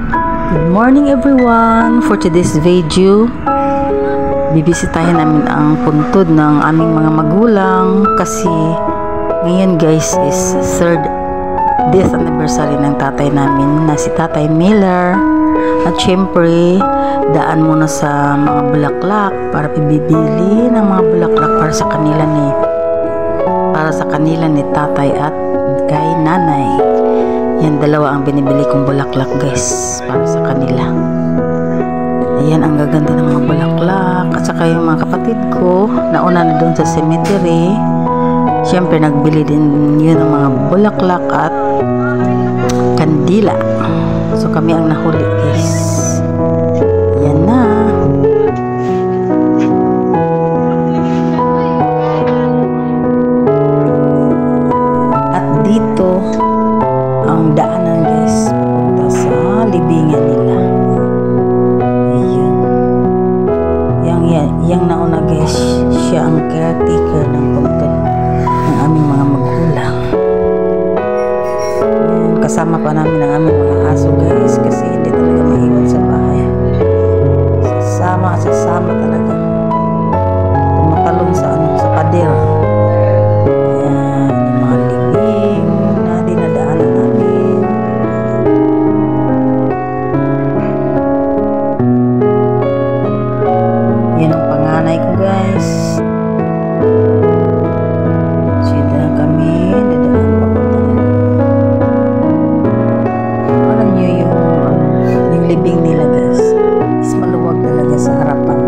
Good morning everyone! For today's video, bibisitahin namin ang puntod ng aming mga magulang kasi ngayon guys is 3rd death anniversary ng tatay namin na si Tatay Miller. At syempre, daan muna sa mga bulaklak para bibili ng mga bulaklak para sa kanila ni tatay at kay nanay. Yan, dalawa ang binibili kong bulaklak guys para sa kanila. Ayan, ang gaganda ng mga bulaklak. At saka yung mga kapatid ko nauna na doon sa cemetery, syempre nagbili din yun ng mga bulaklak at kandila. So kami ang nahuli guys. Yan na. At dito ang daanan guys papunta sa libingan nila. Ayan. Yang nauna guys, siya ang caretaker ng puntod ng aming mga magulang. Ayan. Kasama pa namin ang aming mga aso guys kasi hindi talaga maiwan sa bahay. Sasama talaga. Tumatalong sa pader. Ayan, yung mga libing na dinadaanan namin. Yan ang panganay ko guys. Sida kami dadaan papunta. Alam nyo yung libing nila guys is maluwag talaga sa harapan.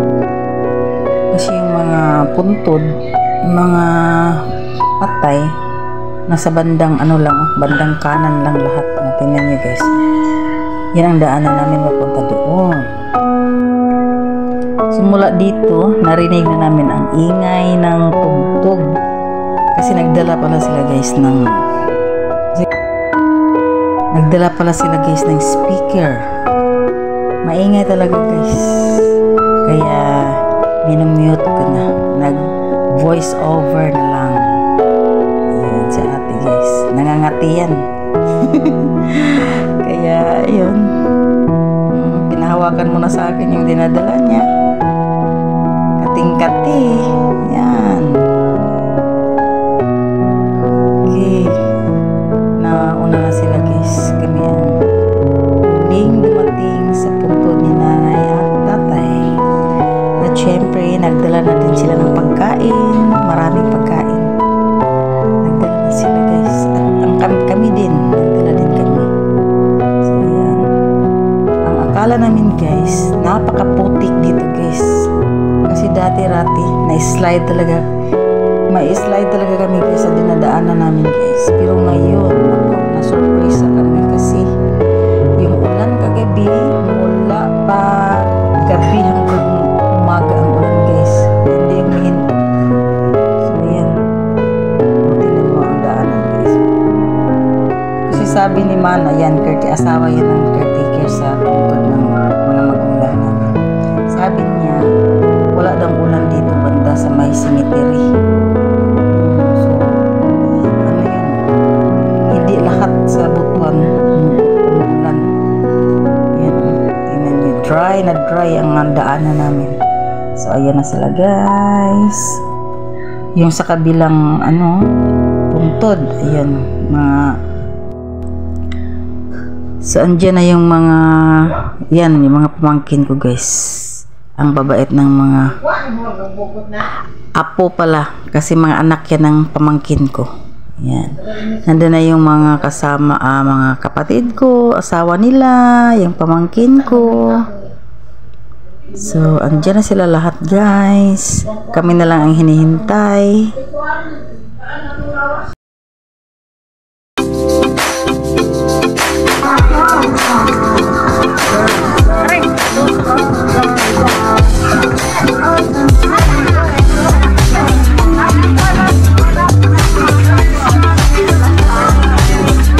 Kasi yung mga puntod, yung mga patay nasa bandang bandang kanan lang lahat. Tingnan nyo guys, yan ang daanan namin papunta doon. Simula dito narinig na namin ang ingay ng tugtog kasi nagdala pala sila guys ng speaker. Maingay talaga guys, kaya minumute ko na, nag voice over na lang. Ayan si ate guys, nangangati yan. Kaya yun, pinahawakan mo na sa akin yung dinadala niya. Kating-kati yan. Okay, nauna na sila guys. Kami ang huling dumating sa puntod ni nanay at tatay. At syempre nagdala na din sila ng pagkain, maraming pagkain. Nagdala na sila guys. At kami din, nagdala din kami. So yan, ang akala namin guys, napakaputik dito guys. Kasi dati-rati na-slide talaga. May-slide talaga kami guys sa dinadaanan namin guys. Pero ngayon, na-surprise kami kasi yung ulan kagabi, mula pa gabi hanggang umaga ang ulan guys. Hindi yung mahinto. So ayan, tingnan mo ang daanan guys. Kasi sabi ni Mana, yan, asawa yan ng caretaker sa puntod ng mga magulang namin. Sabi niya, wala daw ulan dito banda sa may cemetery. So, ano yun? Hindi lahat sa Butuan ulan. Yan, tingnan nyo. Dry na dry ang daanan namin. So, ayan na sila guys. Yung sa kabilang, puntod. Ayan, So, andyan na yung mga, yung mga pamangkin ko guys. Ang babait ng mga apo pala kasi mga anak yan ng pamangkin ko. Yan, nandun na yung mga kasama, mga kapatid ko, asawa nila, yung pamangkin ko. So andyan na sila lahat guys, kami na lang ang hinihintay.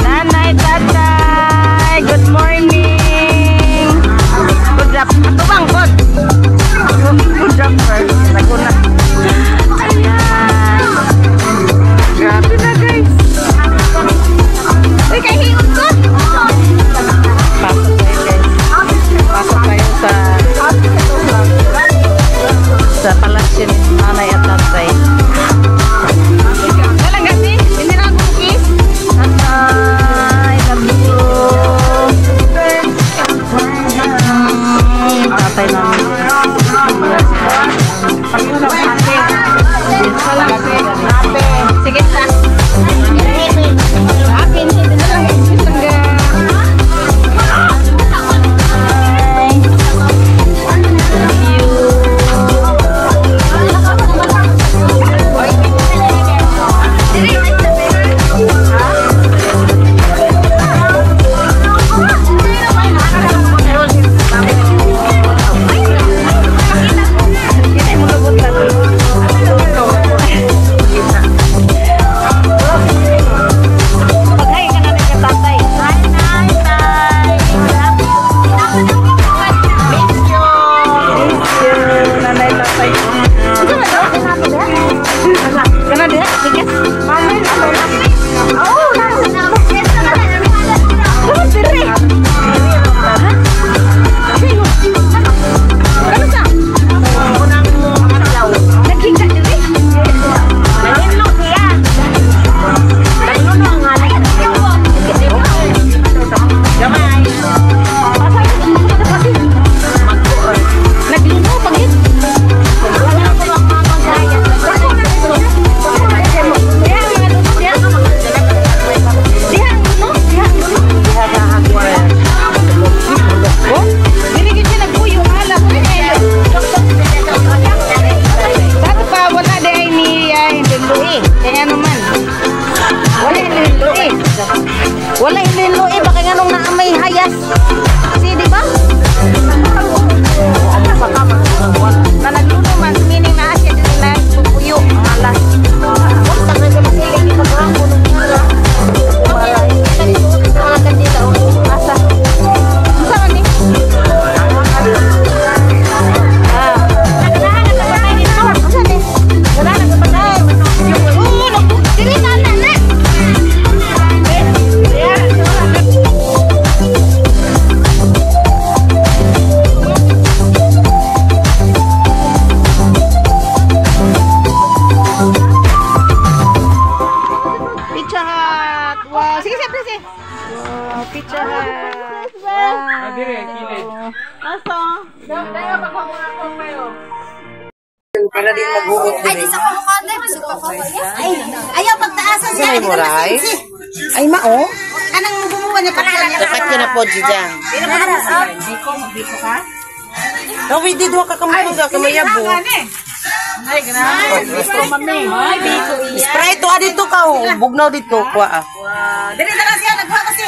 Nanay, tatay, good morning. Good job. Tubang, good. Good job, first. Naguna. Ayan. Grabe na na din maghuot din. Ay, di sa kumukande. Ay, ayaw pagtaasan siya. Ay, moray. Ay, mao. Anang bumuwa niya pagtaasan. Dapat ka na po, Jijang. Biko ka? No, we did waka kamay ka kamayabo. Ay, grabe. Biko, mami. Ay, biko iya. Sprite to dito ka, bugnaw dito kwa. Dili na lang siya, nagkuha kasi.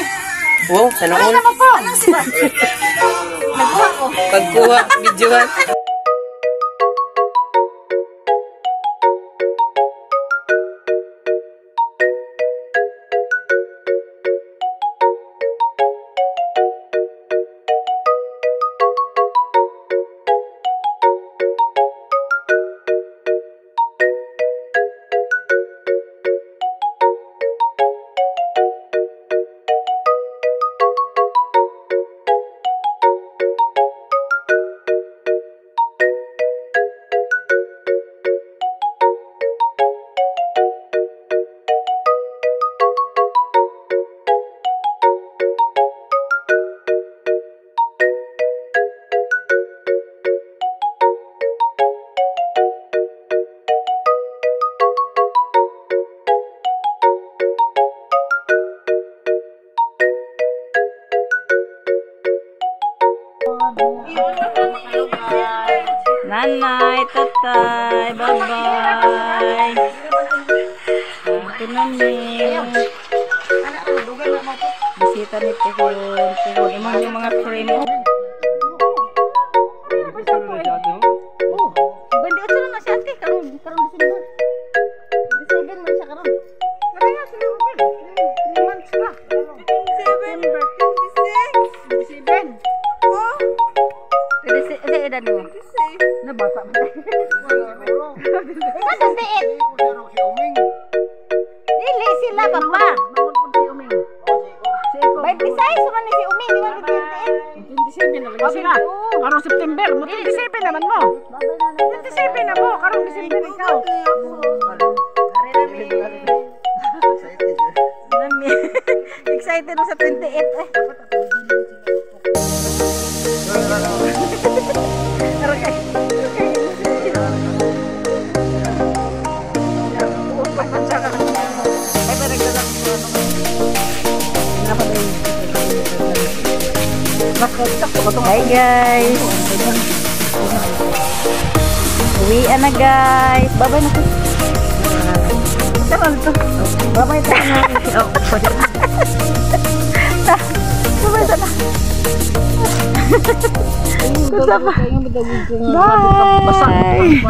Wow, sana all. Ano po? Anong siba? Nagkuha ko. Pagkuha, videoan. Nanay, tatay, bye-bye. Ito na niyo. Bisita ni Puhon. Puhon, imong yung mga frame mo. Bandi, ito lang na siya, ate. Karong December. December man siya karong. Maraya, sila mo ba? 3 months pa. December 26. 27. Oh. Sa edad mo? Nabasa mo tayo. Saan tiit? Dili sila, papa. 26, suman ni si Umi. Di ba ni tiit? 27 na lang sila. Karong September, mo 27 naman mo. 27 na mo, karong December ikaw. Excited mo sa 28 eh. Hi guys. Uwian na guys. Bye-bye na po. Bye-bye na. Bye-bye na. Bye.